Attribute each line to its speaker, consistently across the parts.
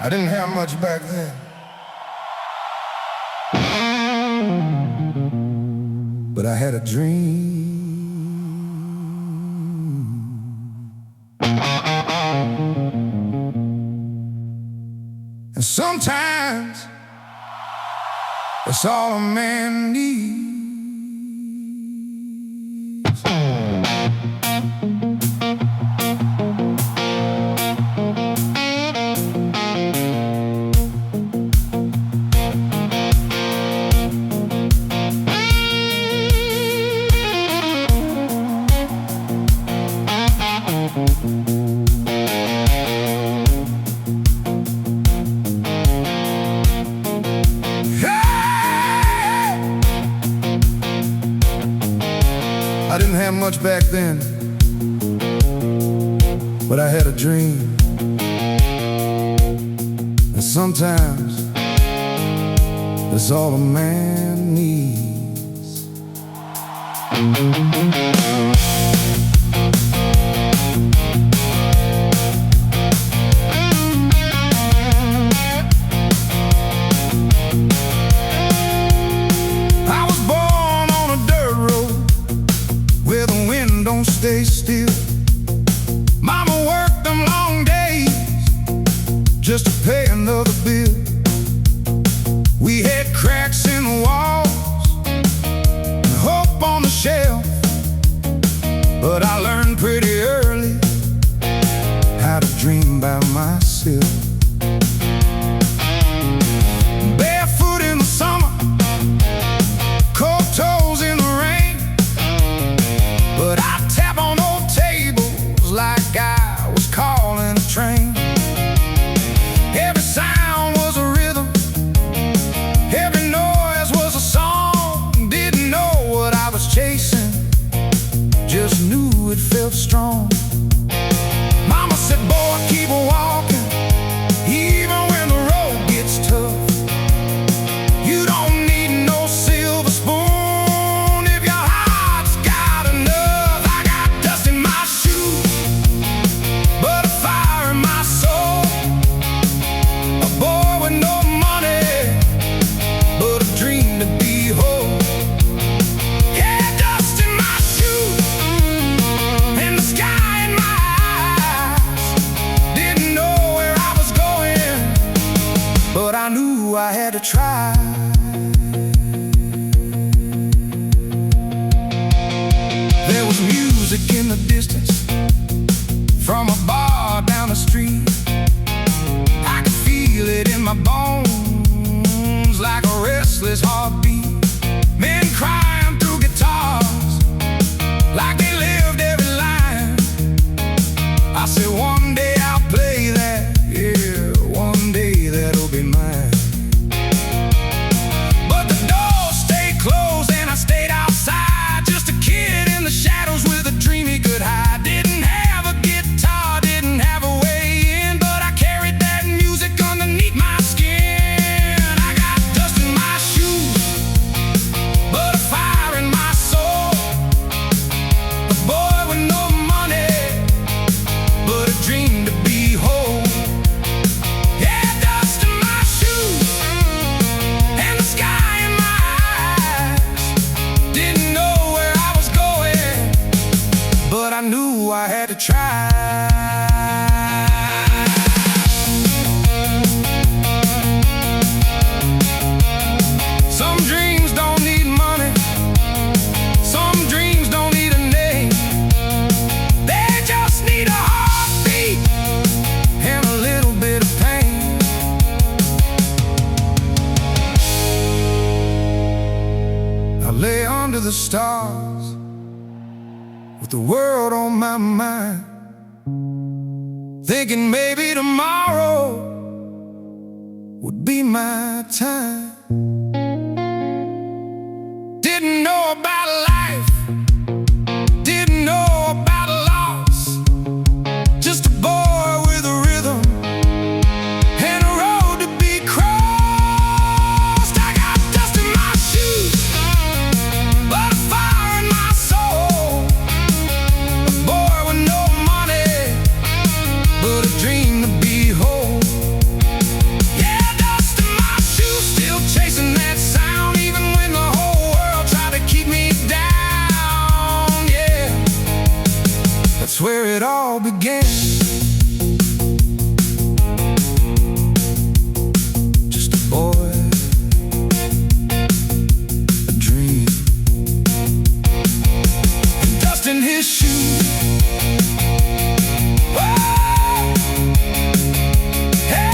Speaker 1: I didn't have much back then, but I had a dream. And sometimes that's all a man needs. I didn't have much back then, but I had a dream. And sometimes that's all a man needs. I was born on a dirt road where the wind don't stay still. Mama worked them long days just to pay another bill. We had cracks in the walls and hope on the shelf, but I learned pretty early how to dream by myself. Barefoot in the summer, cold toes in the rain, but I tap on old tables like I was calling a train. Every sound was a rhythm, every noise was a song. Didn't know what I was chasing, just knew it felt strong. Mama said, boy, keep walking, even when the road gets tough. You don't need no silver spoon if your heart's got enough. I got dust in my shoes, but a fire in my soul. A boy with no money, but a dream to be whole. Yeah, dust in my shoes and the sky in my eyes. Didn't know where I was going, but I knew I had to try. There was music in the distance from a bar down the street. I could feel it in my bones like a restless heartbeat. Men crying through guitars like they lived every line. I said, one day I'll play that, yeah, one day that'll be mine. But the doors stayed closed and I stayed outside, just a kid in the shadows with a dream he could hide. Didn't have a guitar, didn't have a way in, but I carried that music underneath my skin. I got dust in my shoes, but a fire in my soul. A boy with no money, but a dream to be whole. Yeah, dust in my shoes and the sky in my eyes. Didn't know where I was going, but I knew I had to try. Some dreams don't need money, some dreams don't need a name. They just need a heartbeat and a little bit of pain. I lay under the stars with the world on my mind, thinking maybe tomorrow would be my time. Didn't know about life, didn't know about loss. Just a boy with a rhythm and a road to be crossed. I got dust in my shoes, but a fire in my soul. A boy with no money, it all began. Just a boy, a dream, and dust in his shoes. Whoa! Hey!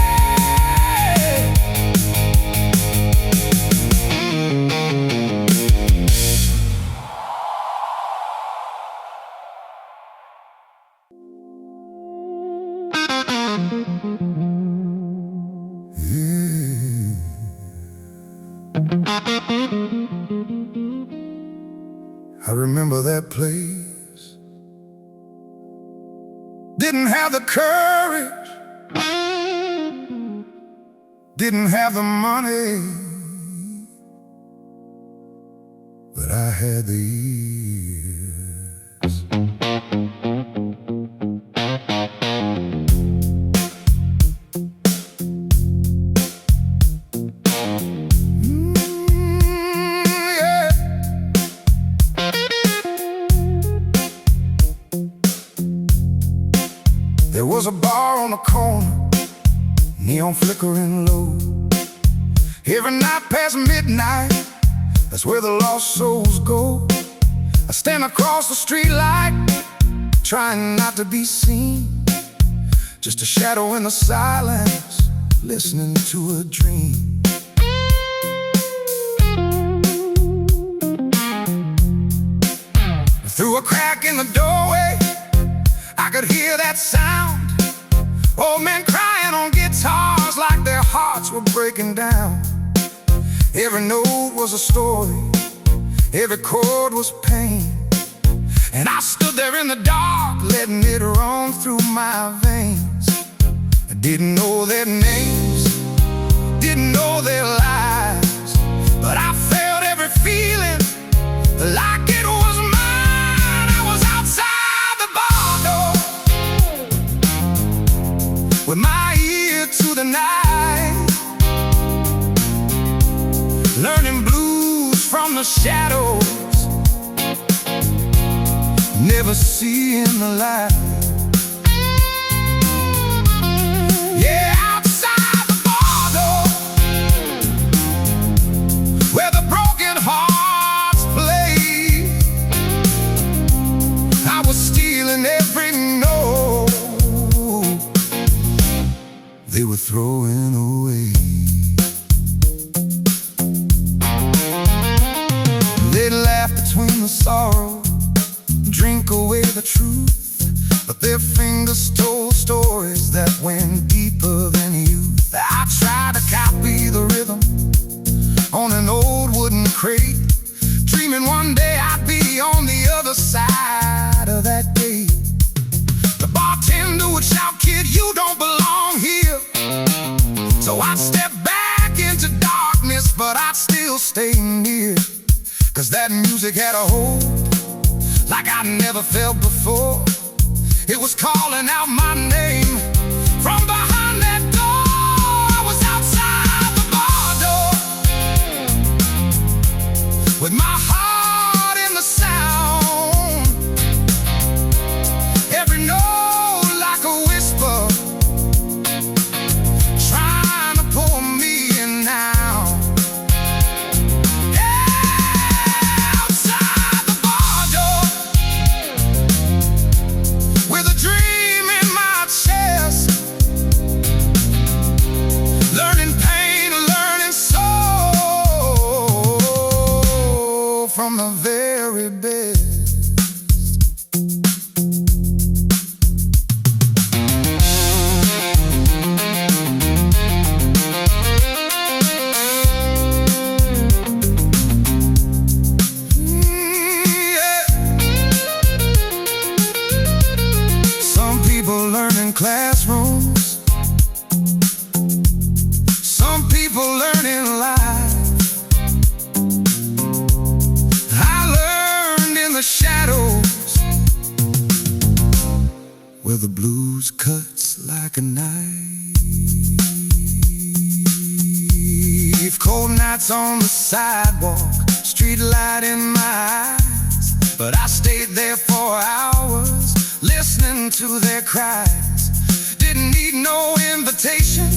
Speaker 1: I remember that place. Didn't have the courage, didn't have the money, but I had the ears. There was a bar on the corner, neon flickering low. Every night past midnight, that's where the lost souls go. I stand across the street light, trying not to be seen, just a shadow in the silence, listening to a dream. Through a crack in the doorway, I could hear that sound. Old men crying on guitars like their hearts were breaking down. Every note was a story, every chord was pain, and I stood there in the dark, letting it run through my veins. I didn't know their names, didn't know their lives, but I felt every feeling like it was mine. I was outside the bar door, with my ear to the night, learning blues from the shadows, never seeing the light. Yeah, outside the bar door, where the broken hearts play, I was stealing every note they were throwing away. They'd laugh between the sorrow, drink away the truth, but their fingers told stories that went deeper than youth. I tried to copy the rhythm on an old wooden crate, dreaming one day I'd be on the other side of that gate. The bartender would shout, "Kid, you don't belong here." So I'd step back into darkness, but I'd still stay near, 'cause that music had a hold like I'd never felt before. It was calling out my name from behind that door. I was outside the bar door, with my heart in the sound, every note like a whisper, trying to pull me in now. Yeah, outside the bar door, with a dream in my chest, learning pain, learning soul from the very best. Yeah. Some people learn in classrooms, some people learn in life. I learned in the shadows, where the blues cuts like a knife. Cold nights on the sidewalk, street light in my eyes, but I stayed there for hours, listening to their cries. Didn't need no invitation,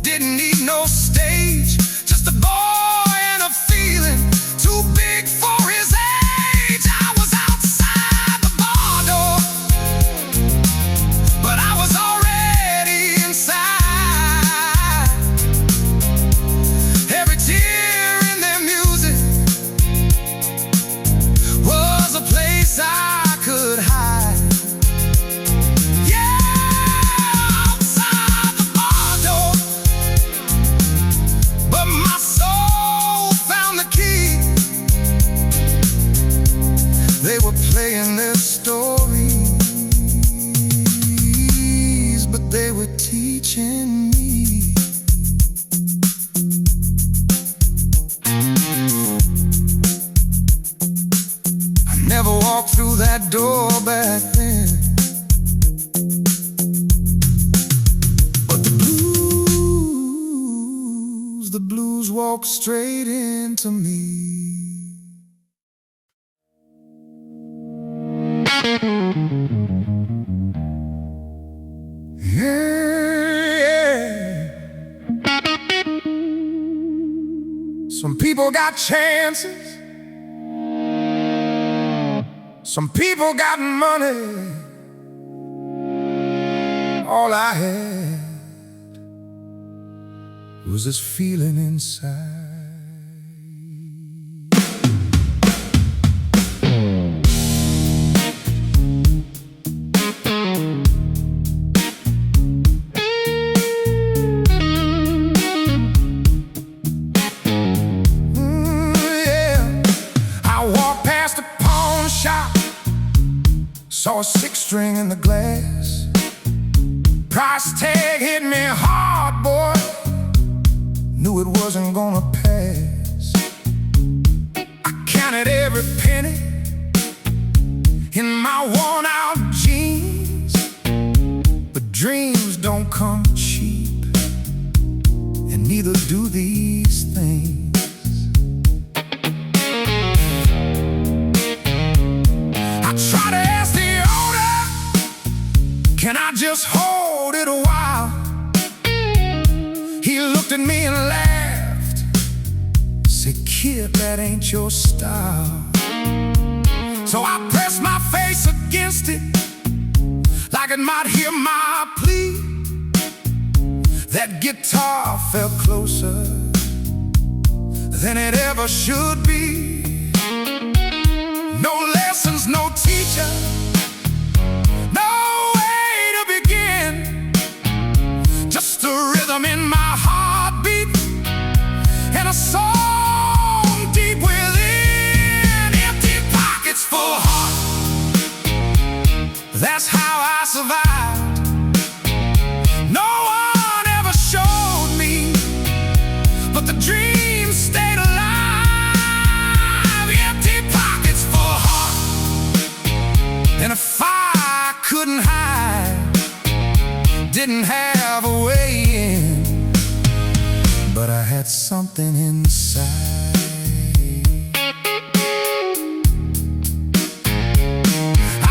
Speaker 1: didn't need no stage. Just a boy and a feeling too big for his age. I was outside the bar door, but I was already inside. Every tear in their music was a place I could hide. Yeah, outside the bar door, but my soul found the key. They were playing their stories, but they were teaching me. I never walked through that door back then, but the blues walked straight into me. Yeah. Some people got chances, some people got money. All I had was this feeling inside. Saw a 6-string in the glass. Price tag hit me hard, boy. Knew it wasn't gonna pass. I counted every penny in my worn-out jeans. But dreams don't come cheap, and neither do these things. I try to ask the owner, can I just hold it a while? He looked at me and laughed, said, kid, that ain't your style. So I pressed my face against it, like it might hear my plea. That guitar felt closer than it ever should be. No lessons, no teacher, no way to begin. Just a rhythm in my heartbeat and a song deep within. Empty pockets, full heart, that's how I survived. No one ever showed me, but the dream stayed alive. Empty pockets, full heart, and if I couldn't hide, didn't have a way in, but I had something inside.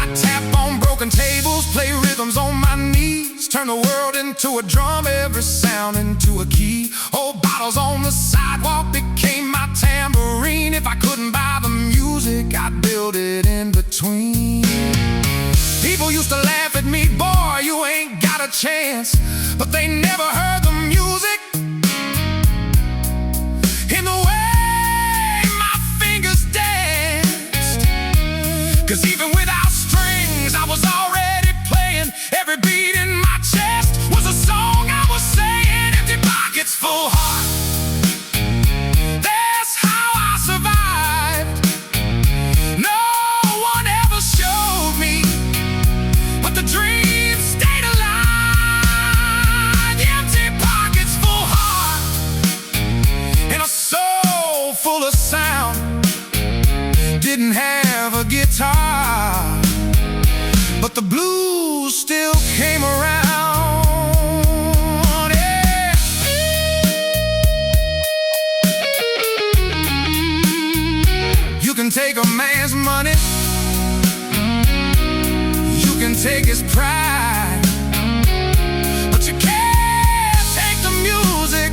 Speaker 1: I tap on broken tables, play rhythms on my knees, turn the world into a drum, every sound into a key. Old bottles on the sidewalk became my tambourine. If I couldn't buy the music, I'd build it in between. People used to laugh at me, boy, you ain't got a chance. But they never heard the music in the way my fingers danced. 'Cause even without strings, I was already playing. Every beat in my chest was a song I was saying. Empty pockets, full heart, that's how I survived. No one ever showed me, but the dream stayed alive. Empty pockets, full take his pride, but you can't take the music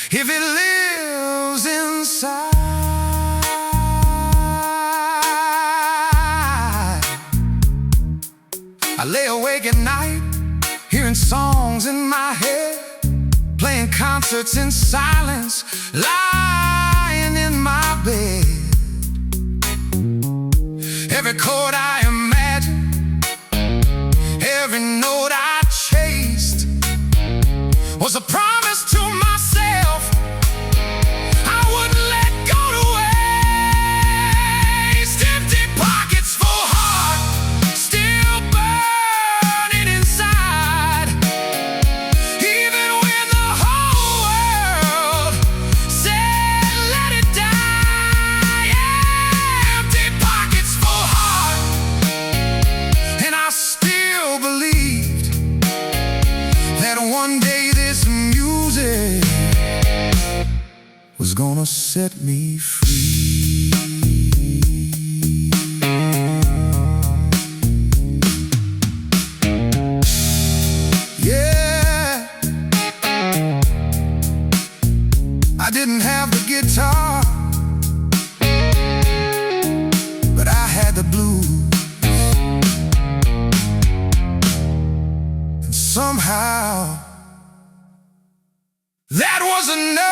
Speaker 1: if it lives inside. I lay awake at night, hearing songs in my head, playing concerts in silence, lying in my bed. Every chord I imagined, every note I chased, was a promise to myself I wouldn't let go to waste. Empty pockets, full heart, still burning inside. Even when the whole world said let it die. Empty pockets, full heart, and I still believed that one day this music was gonna set me free. Yeah, I didn't have the guitar, but I had the blues. And somehow that was enough.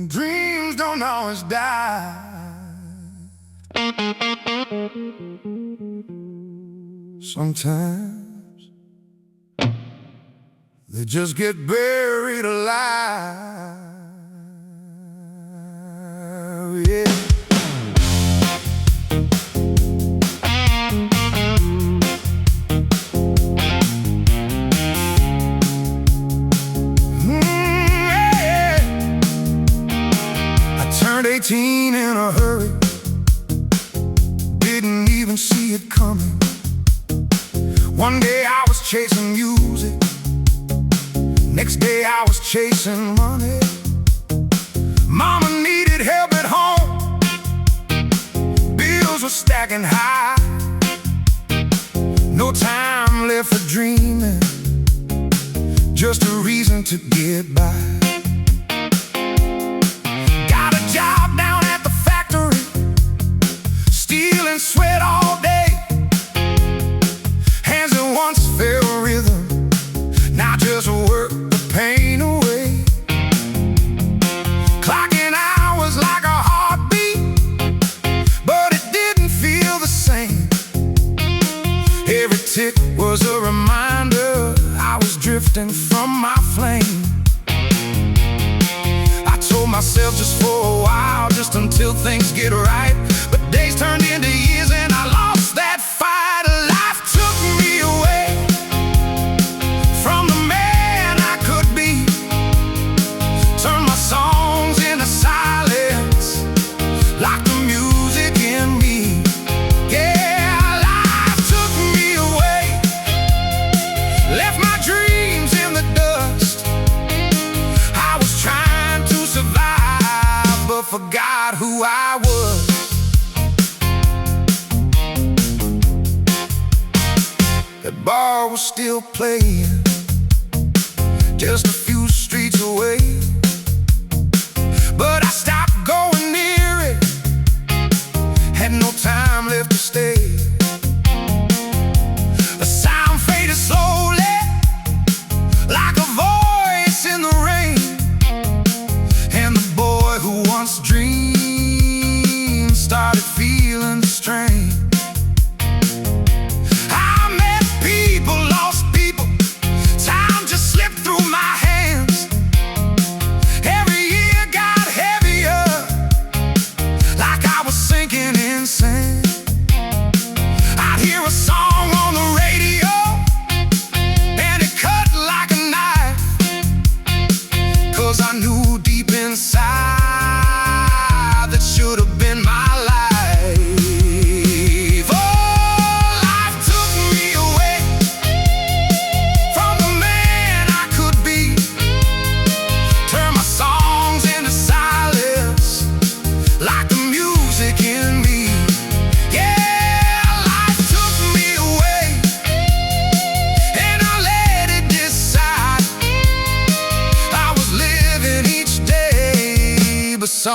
Speaker 1: Dreams don't always die. Sometimes they just get buried alive. Yeah. Yeah. I turned 18 in a hurry, didn't even see it coming. One day I was chasing music, next day I was chasing money. Mama needed help at home, bills were stacking high. No time left for dreaming, just a reason to get by. Got a job down at the factory, stealing sweat all day. Hands that once felt rhythm, now just work the pain away. Clocking hours like a heartbeat, but it didn't feel the same. Every tick was a reminder I was drifting from my flame. I told myself just for a while, just until things get right. But days turned into years and I lost that fight. Life took me away from the man I could be, turned my songs into silence, locked the music in me. Yeah, life took me away, left my dreams in the dust. I was trying to survive, but forgot who I was. That bar was still playing, just a few streets away. But I stopped going near it, had no time left to stay. The sound faded slowly, like a voice in the rain. And the boy who once dreamed started feeling the strain. I met people, lost people, time just slipped through my hands.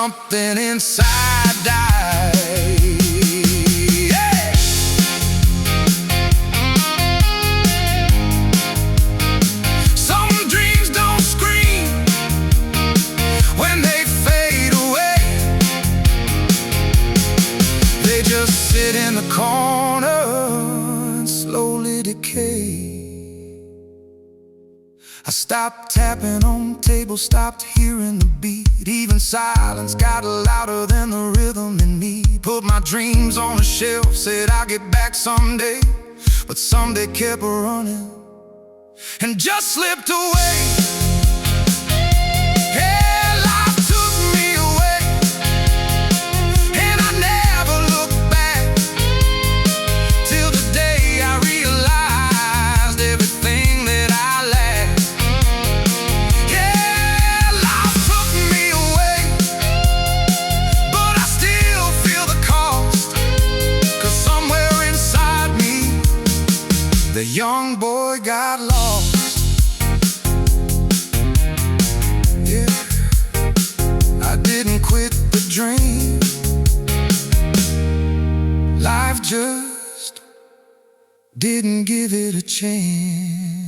Speaker 1: something inside died. Yeah. Some dreams don't scream when they fade away. They just sit in the corner and slowly decay. I stopped tapping on tables, stopped hearing the beat. Even silence got louder than the rhythm in me. Put my dreams on a shelf, said I'll get back someday. But someday kept running and just slipped away. Yeah, life took me away, and I never looked back till the day I realized everything that I lacked. Yeah, life took me away, but I still feel the cost. 'Cause somewhere inside me, the young boy got lost. Yeah, I didn't quit the dream. Life just didn't give it a chance.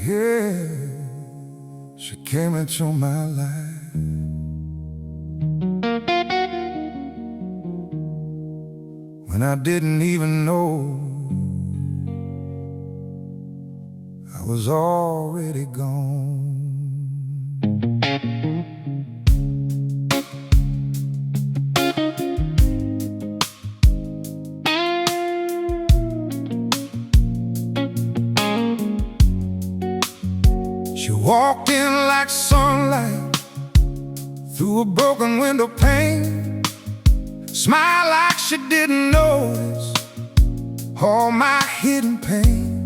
Speaker 1: Yeah, she came into my life. When I didn't even know I was already gone. She walked in like sunlight through a broken window pane. Smiled like she didn't notice all my hidden pain.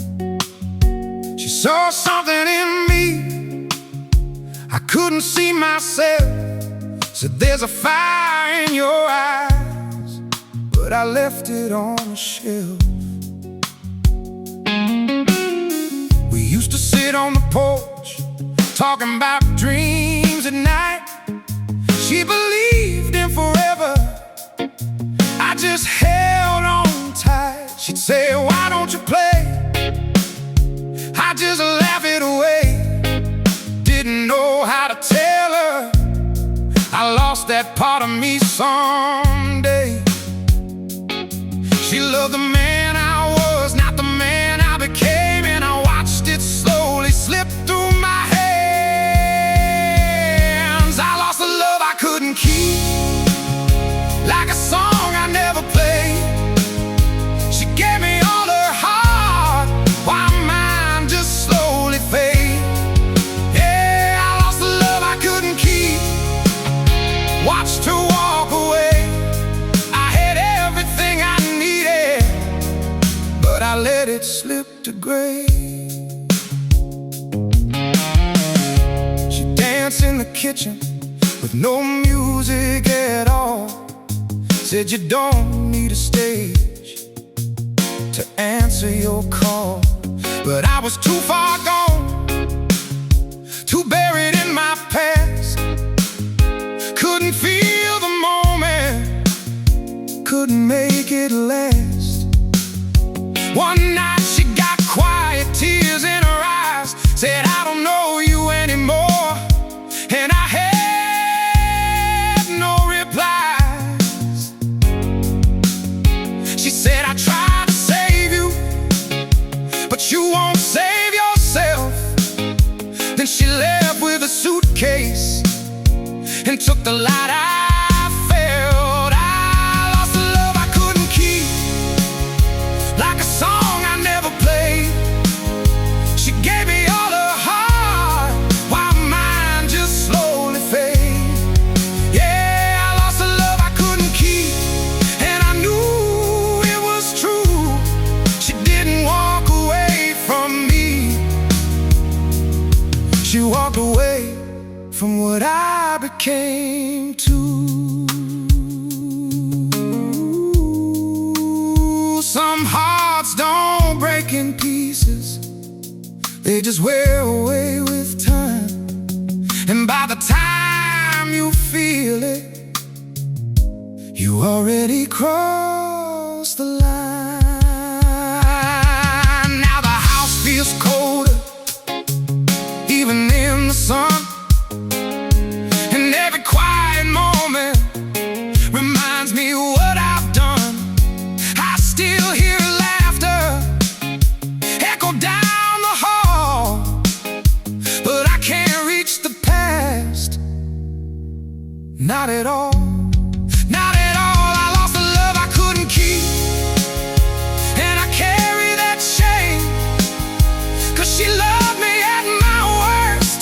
Speaker 1: She saw something in me I couldn't see myself. Said there's a fire in your eyes, but I left it on the shelf. We used to sit on the porch talking about dreams at night. She believed in forever, I just held on tight. She'd say, why don't you play? I just laugh it away. Didn't know how to tell her I lost that part of me someday. She loved the man I was, not the man I became. And I watched it slowly slip through my hands. I lost the love I couldn't keep, like a song I never played. She gave me all her heart, while mine just slowly fade. Yeah, I lost the love I couldn't keep, watched her walk away. I had everything I needed, but I let it slip to gray. She danced in the kitchen with no music at all. Said you don't need a stage to answer your call. But I was too far gone, too buried in my past. Couldn't feel the moment, couldn't make it last. One night she got quiet, tears in her eyes. Said I don't know you anymore, and I had no replies. She said I tried to save you, but you won't save yourself. Then she left with a suitcase and took the light I felt. I lost the love I couldn't keep, like a song I never played. She gave me all her heart, while mine just slowly fade. Yeah, I lost the love I couldn't keep, and I knew it was true. She didn't walk away from me. She walked away from what I became too. Some hearts don't break in pieces, they just wear away with time. And by the time you feel it, you already crossed the line. Now the house feels colder, even in the sun. And every quiet moment reminds me what I've done. I still hear laughter echo down the hall, but I can't reach the past. Not at all. Not at all. I lost the love I couldn't keep, and I carry that shame, 'cause she loved me at my worst,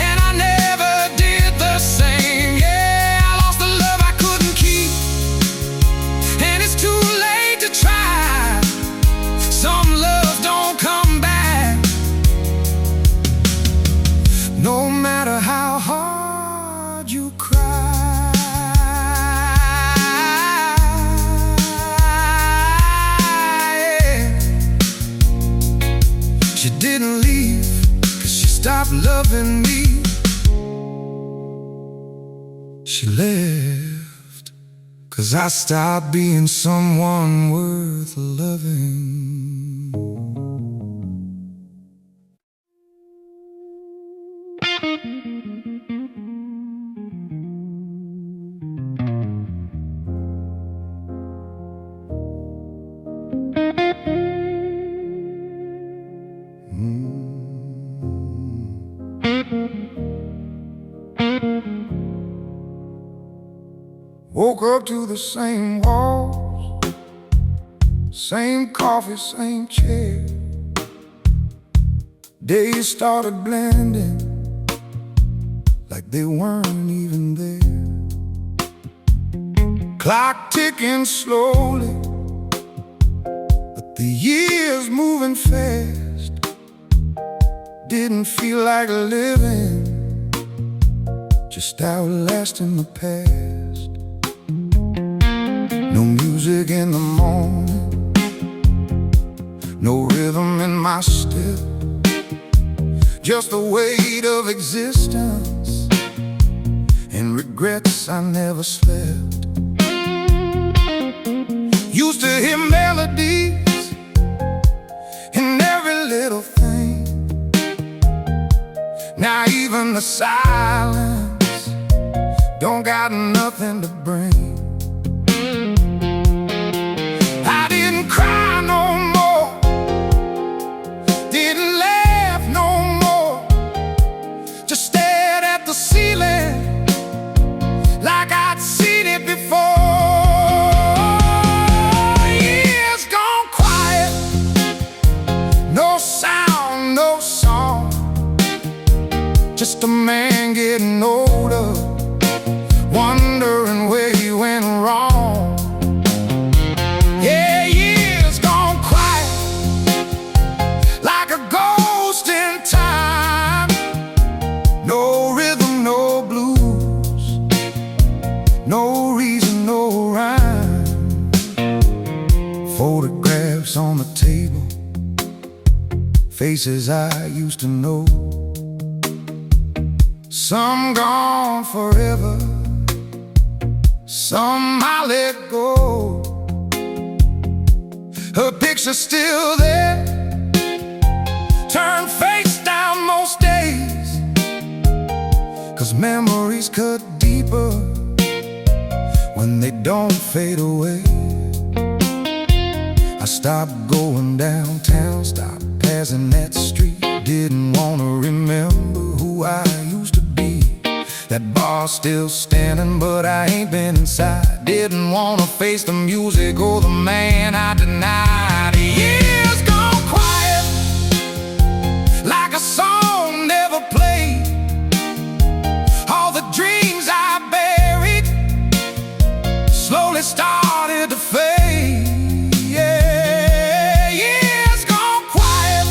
Speaker 1: and I never did the same. Yeah, I lost the love I couldn't keep, and it's too late to try. Some love don't come back, no matter how hard you cry. She didn't leave 'cause she stopped loving me. She left 'cause I stopped being someone worth loving. Woke up to the same walls, same coffee, same chair. Days started blending like they weren't even there. Clock ticking slowly, but the years moving fast. Didn't feel like living, just outlasting the past. No music in the morning, no rhythm in my step, just the weight of existence and regrets I never slept. Used to hear melodies in every little thing. Now even the silence don't got nothing to bring. I didn't cry no more, didn't laugh no more, just stared at the ceiling like I'd seen it before. Years gone quiet, no sound, no song, just a man getting older, wondering where he went wrong. Yeah, years gone quiet, like a ghost in time. No rhythm, no blues, no reason, no rhyme. Photographs on the table, faces I used to know. Some gone forever, some I let go. Her picture's still there, turned face down most days, 'cause memories cut deeper when they don't fade away. I stopped going downtown, stopped passing that street. Didn't wanna remember who I used to be. That bar's still standing, but I ain't been inside. Didn't wanna face the music or the man I denied. Years gone quiet, like a song never played. All the dreams I buried slowly started to fade. Yeah, years gone quiet,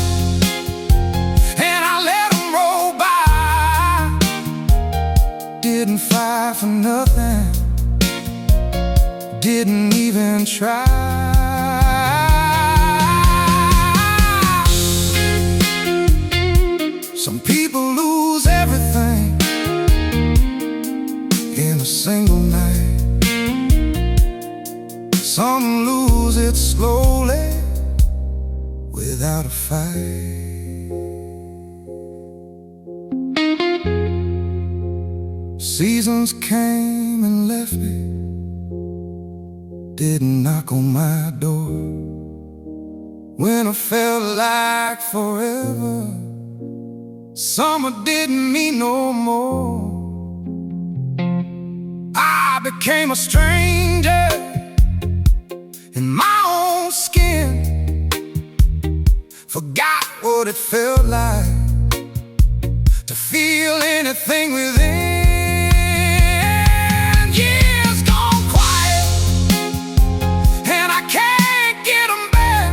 Speaker 1: and I let them roll by. Didn't fight for nothing, didn't even try. without a fight. Seasons came and left me, didn't knock on my door. When I felt like forever, summer didn't mean no more. I became a stranger in my own skin, forgot what it felt like to feel anything within. Years gone quiet, and I can't get them back.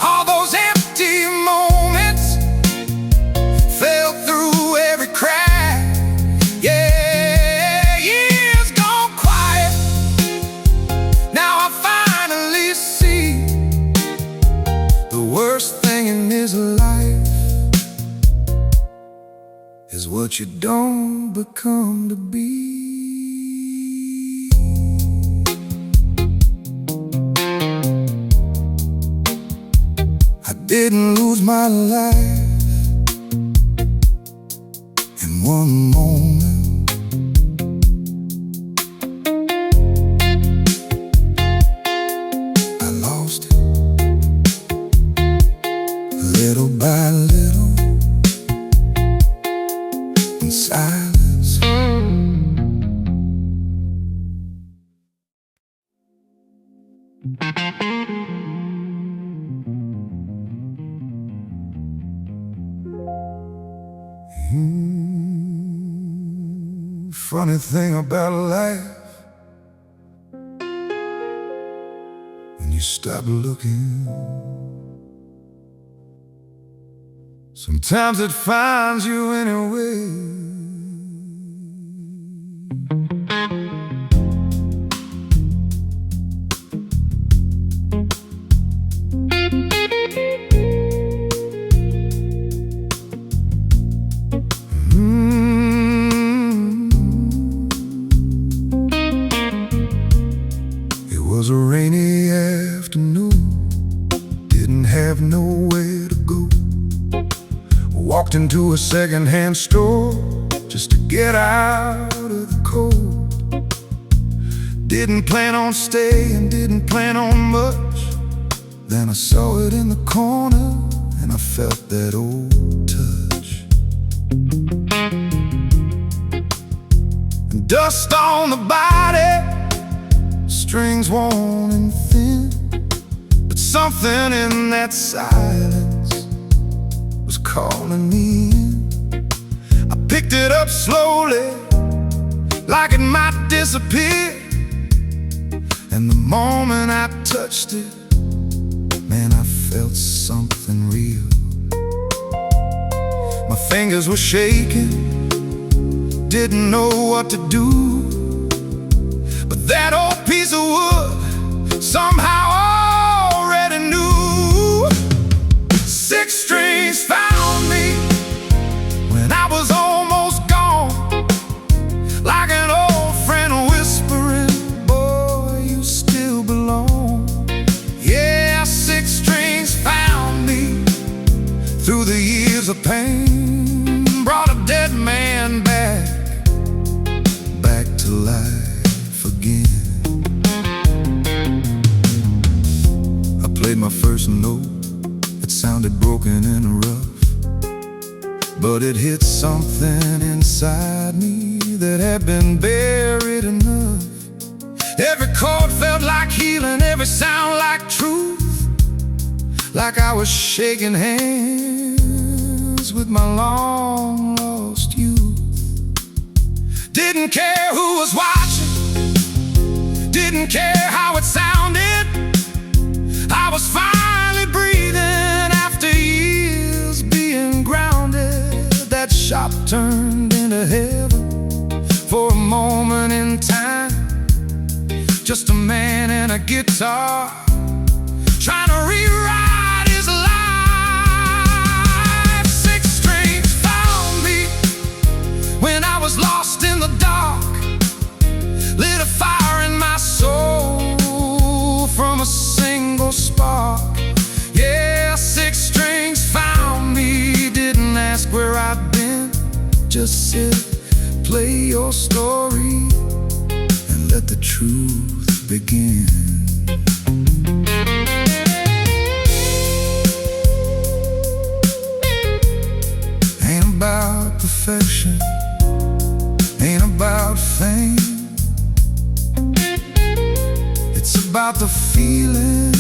Speaker 1: All those empty moments fell through every crack. Yeah, years gone quiet. Now I finally see the worst thing in this life is what you don't become to be. I didn't lose my life in one moment. I lost it little by little in silence. Funny thing about life, when you stop looking, sometimes it finds you anyway. It was a rainy afternoon, didn't have nowhere to go. Walked into a second-hand store just to get out of the cold. Didn't plan on staying, didn't plan on much. Then I saw it in the corner and I felt that old touch. And dust on the body, strings worn and thin, but something in that silence was calling me in. I picked it up slowly, like it might disappear. And the moment I touched it, man, I felt something real. My fingers were shaking, didn't know what to do. But that old piece of wood somehow already knew. Six strings found me when I was almost gone, like an old friend whispering, boy, you still belong. Yeah, six strings found me through the years of pain, brought a dead man back to life again. I played my first note, it sounded broken and rough, but it hit something inside me that had been buried enough. Every chord felt like healing, every sound like truth, like I was shaking hands with my long-lost youth. Didn't care who was watching, didn't care how it sounded. I was finally breathing after years being grounded. That shop turned into heaven for a moment in time. Just a man and a guitar trying to rewrite his life. Six strings found me when I was lost in the dark, lit a fire in my soul from a single spark. Yeah. just sit, play your story, and let the truth begin. Ain't about perfection, ain't about fame. It's about the feeling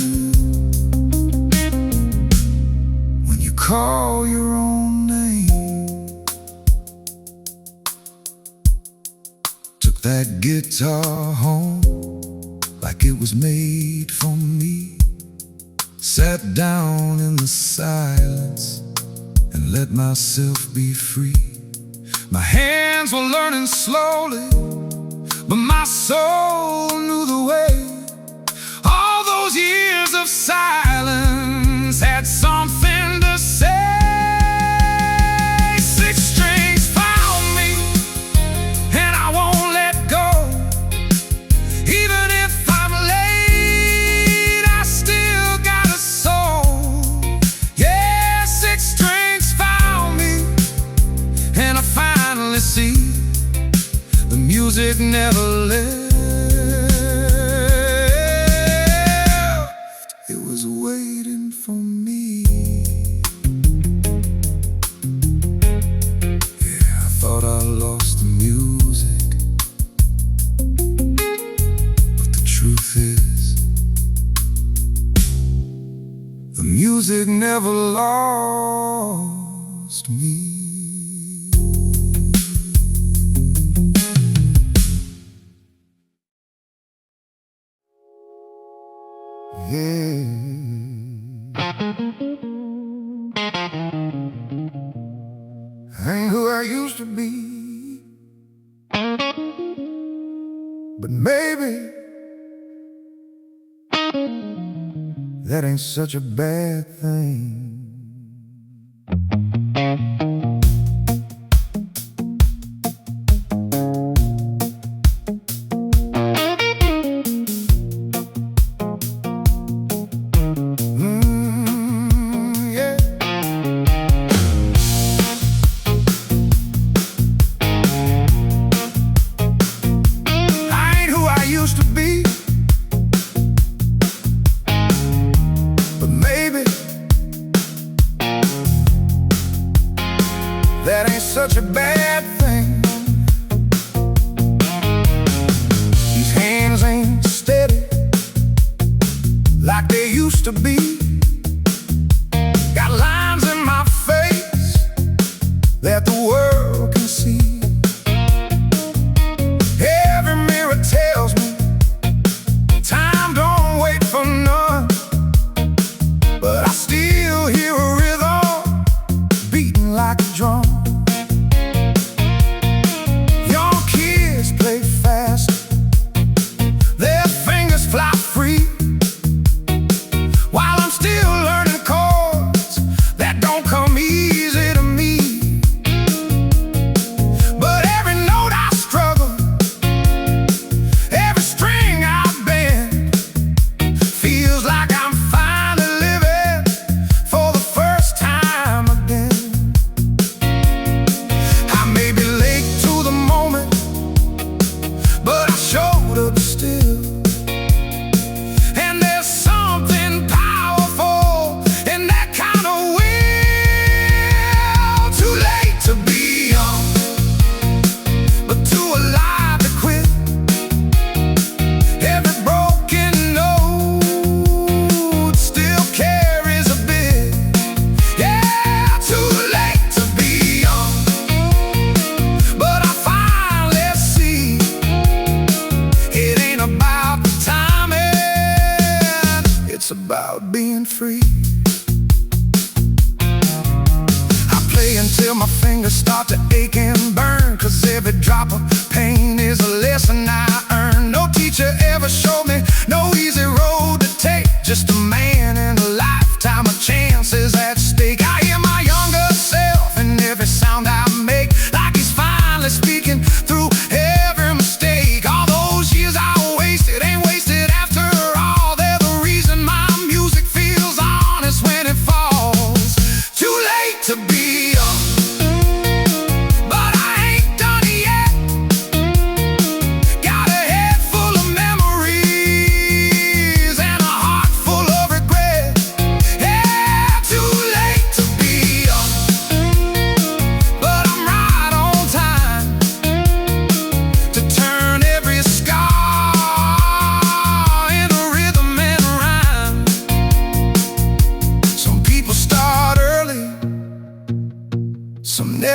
Speaker 1: when you call your own name. Took that guitar home like it was made for me. Sat down in the silence and let myself be free. My hands were learning slowly, but my soul knew the way. All those years of silence had something to say. Six strings found me, and I won't let go. Even if I'm late, I still got a soul. Yeah, six strings found me, and I finally see the music never left. It was waiting for me. Yeah, I thought I lost the music, but the truth is, the music never lost me. I ain't who I used to be, but maybe that ain't such a bad thing. That ain't such a bad thing. These hands ain't steady like they used to be. Got lines in my face that the world can see. Every mirror tells me time don't wait for none, but I still hear a rhythm beating like a drum. It's about being free. I play until my fingers start to ache and burn, 'cause every drop of pain is a lesson I earn. No teacher ever showed me no easy road to take. Just a man and a lifetime of chances at stake. I hear my younger self in every sound I make, like he's finally speaking through every mistake. All those years I wasted ain't wasted after all. They're the reason my music feels honest when it falls. Too late to be young, but I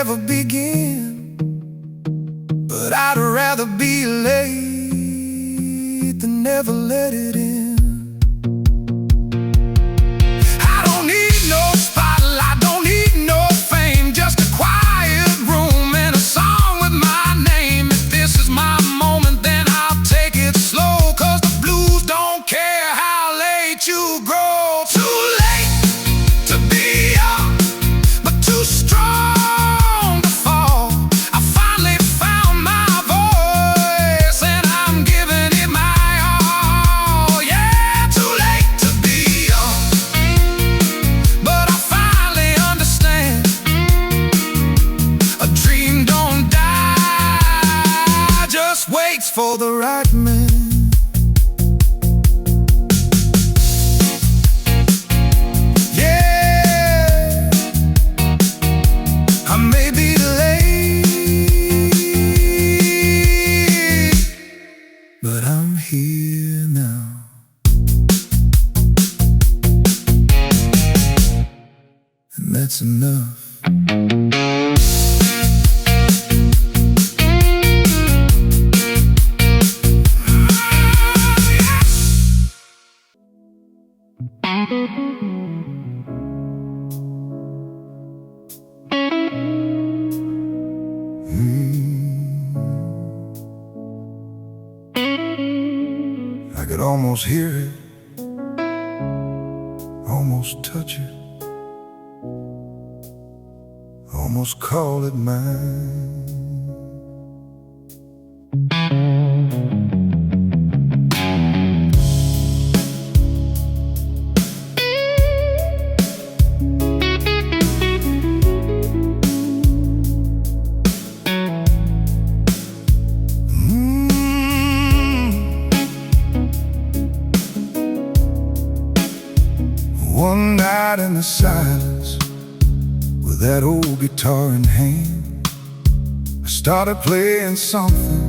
Speaker 1: never begin. But I'd rather be late than never let it in. I don't need no spotlight, don't need no fame, just a quiet room and a song with my name. If this is my moment, then I'll take it slow, 'cause the blues don't care how late you grow. Too late to be young, but too strong to fall. I finally found my voice and I'm giving it my all. Yeah, too late to be young, but I finally understand. A dream don't die, just waits for the right man. But I'm here now. And that's enough. I could almost hear it, almost touch it, almost call it mine. One night in the silence, with that old guitar in hand, I started playing something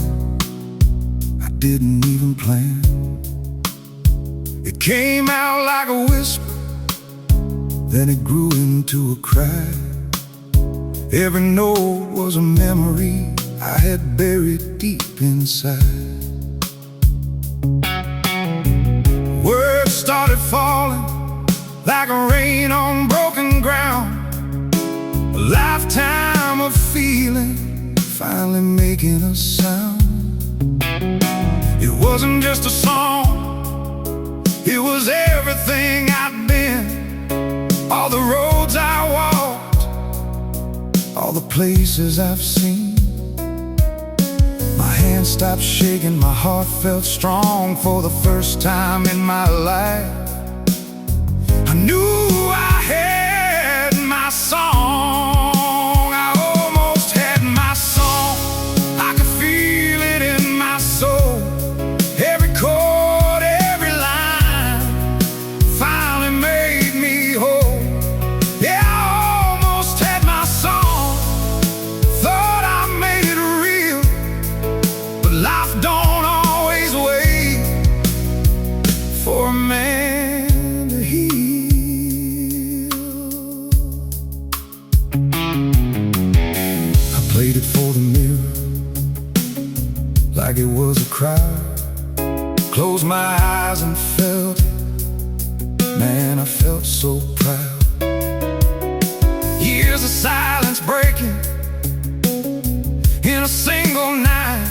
Speaker 1: I didn't even plan. It came out like a whisper, then it grew into a cry. Every note was a memory I had buried deep inside. Words started falling like rain on broken ground. A lifetime of feeling finally making a sound. It wasn't just a song, it was everything I'd been. All the roads I walked, all the places I've seen. My hands stopped shaking, my heart felt strong for the first time in my life. I knew I had my song, I almost had my song. I could feel it in my soul, every chord, every line finally made me whole. Yeah, I almost had my song, thought I made it real, but life don't always wait for a man to heal. Played it for the mirror like it was a cry. Closed my eyes and felt it. Man, I felt so proud. Years of silence breaking in a single night.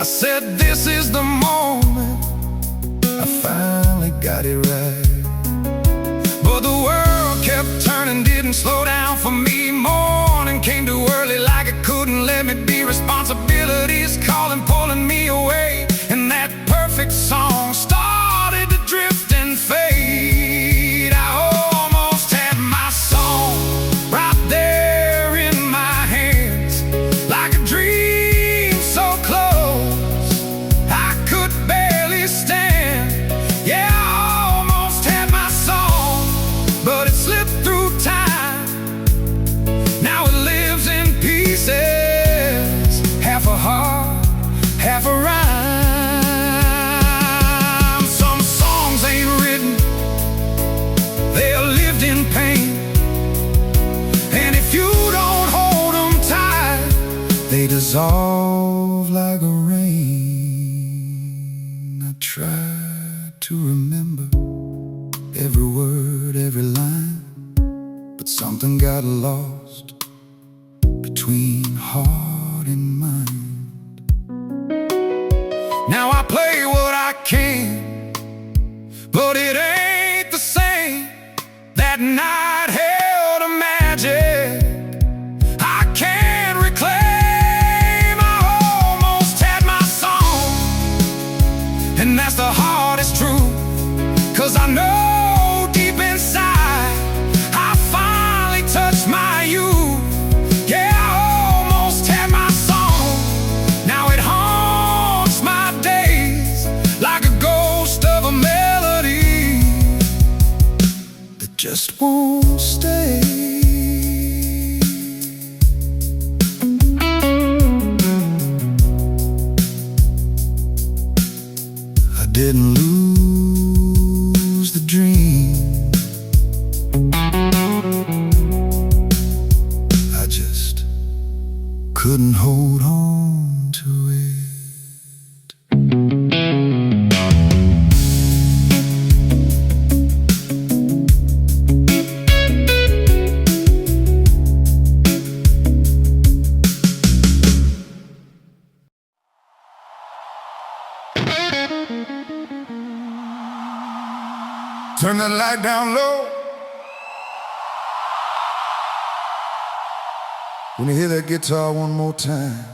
Speaker 1: I said, this is the moment, I finally got it right. But the world kept turning, didn't slow down for me. Morning came too early, like it couldn't let me be. Responsibilities calling, pulling me away. And that perfect song started to drift and fade. I almost had my song right there in my hands, like a dream so close I could barely stand. Yeah, I almost dissolve like a rain. I try to remember every word, every line, but something got lost between heart and mind. Now I play what I can, but it ain't the same. That night held a magic I can't reclaim. I almost had my song, and that's the hardest truth, 'cause I know deep inside I finally touched my youth. Yeah, I almost had my song. Now it haunts my days like a ghost of a melody that just won't stay. I didn't lose the dream, I just couldn't hold on to it. Turn that light down low. When you hear that guitar one more time,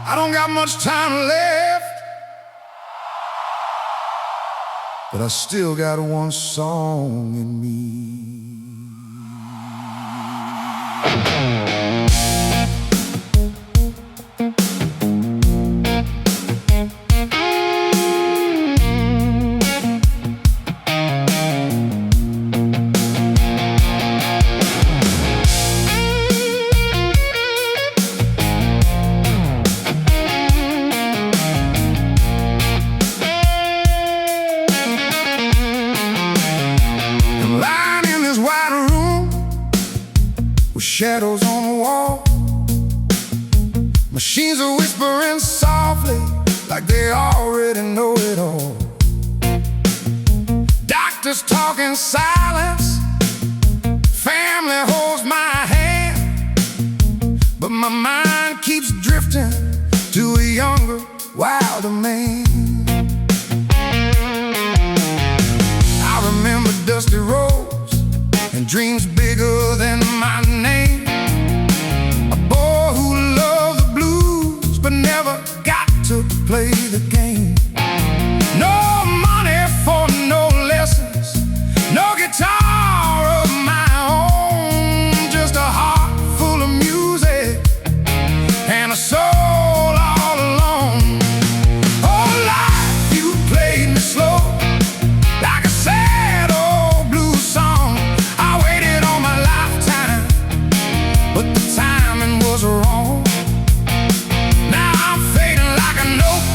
Speaker 1: I don't got much time left, but I still got one song in me. Shadows on the wall, machines are whispering softly like they already know it all. Doctors talk in silence, family holds my hand, but my mind keeps drifting to a younger, wilder man. I remember dusty roads and dreams bigger than my name. A boy who loved the blues but never got to play the game. No money for no lessons, no guitar of my own, just a heart full of music and a soul all alone. Oh, life, you played me slow like a sad old blues song. I waited all my lifetime, but the timing was wrong. Now I'm fading like a note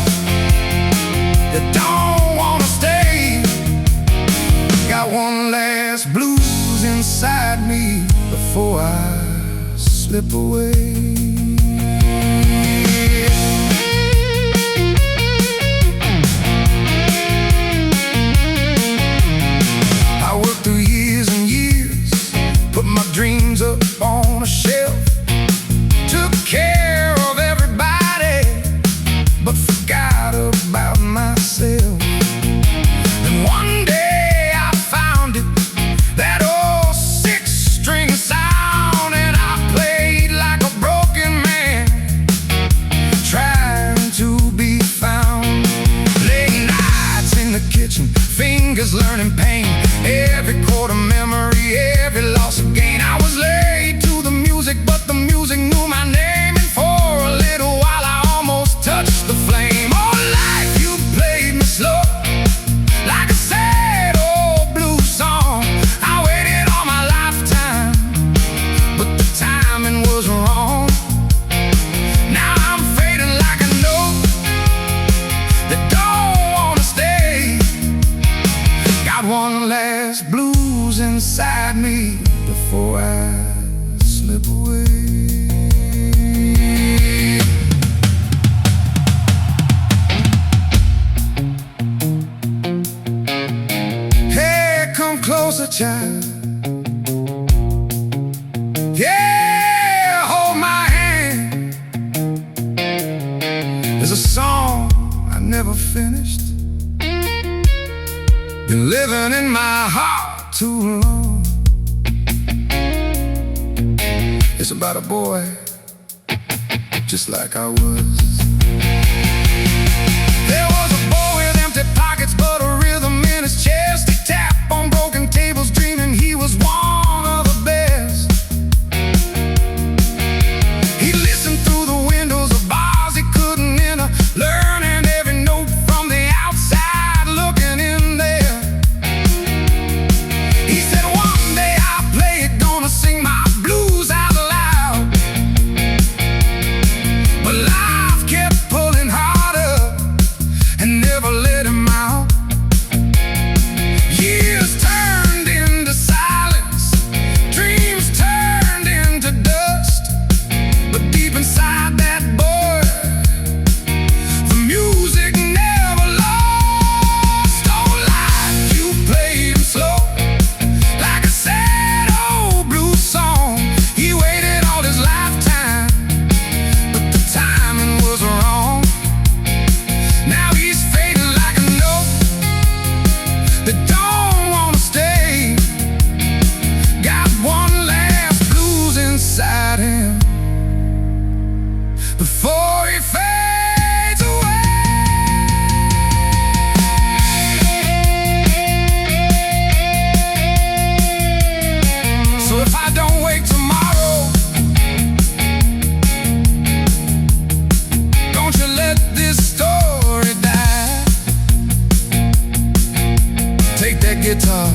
Speaker 1: that don't wanna stay. Got one last blues inside me before I slip away. I worked through years and years, put my dreams up on a shelf, took care of everybody, but forgot about myself. Then one day I found it, that old six-string sound, and I played like a broken man, trying to be found. Late nights in the kitchen, fingers learning pain, every chord a memory, every loss of gain. I was late to the music, but the music knew my name, and for a little while I almost touched the flame. Oh, life, you played me slow like a sad old blues song. I waited all my lifetime, but the timing was wrong. Now I'm fading like a note that don't wanna stay. Got one last blues inside me before I slip away. Hey, come closer, child. Yeah, hold my hand. There's a song I never finished. Been living in my heart too long. It's about a boy just like I was. There was a boy with empty pockets, but a rhythm in his chest. He tapped on broken tables, dreaming he was one of the best. He listened through the windows of bars he couldn't enter, learning every note from the outside, looking in there. He said, one day I'll play it, gonna sing my blues out loud. But life kept pulling harder and never let him out. Years turned into silence, dreams turned into dust. But deep inside that boy, the music never lost. Oh, life, you played him slow, like a sad old blues song. He waited all his lifetime, but the timing was wrong. Now he's fading like a note that don't wanna stay. Got one last blues inside him before he fades away. So if I don't wake tomorrow, don't you let this story die. Take that guitar,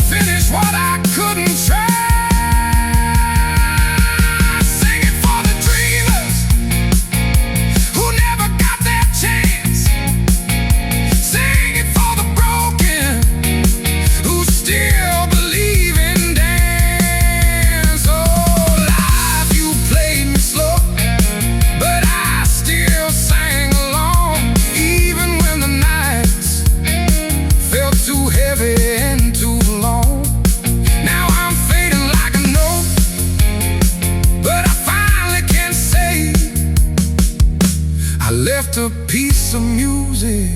Speaker 1: finish what I couldn't try. Sing it for the dreamers who never got their chance. Sing it for the broken who still believe in dance. Oh, life, you played me slow, but I still sang along, even when the nights felt too heavy and too long. Now I'm fading like a note, but I finally can say I left a piece of music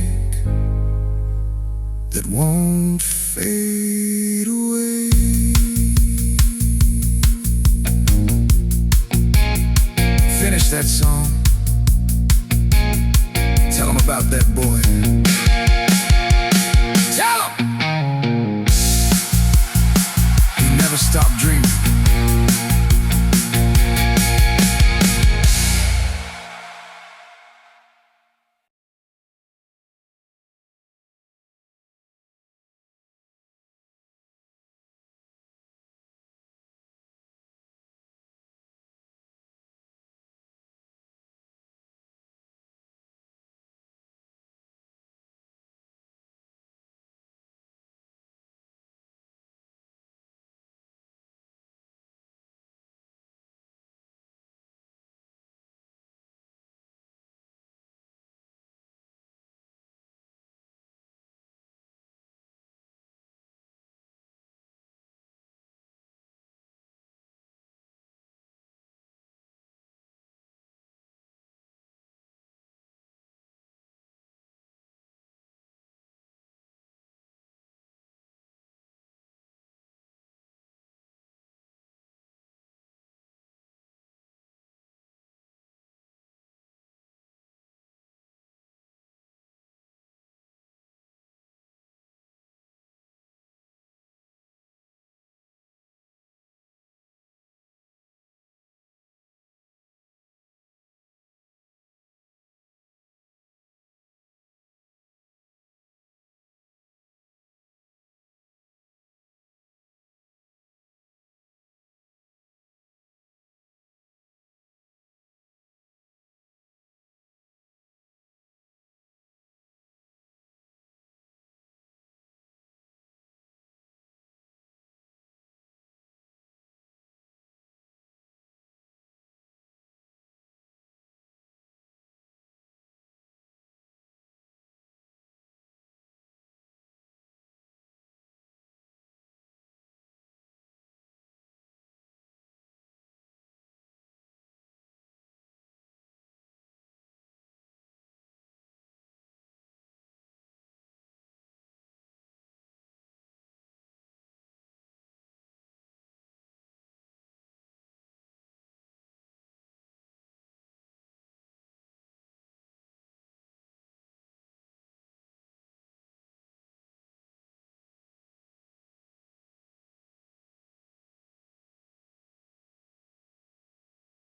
Speaker 1: that won't fade away. Finish that song. Tell 'em about that boy. Tell 'em he never stopped dreaming.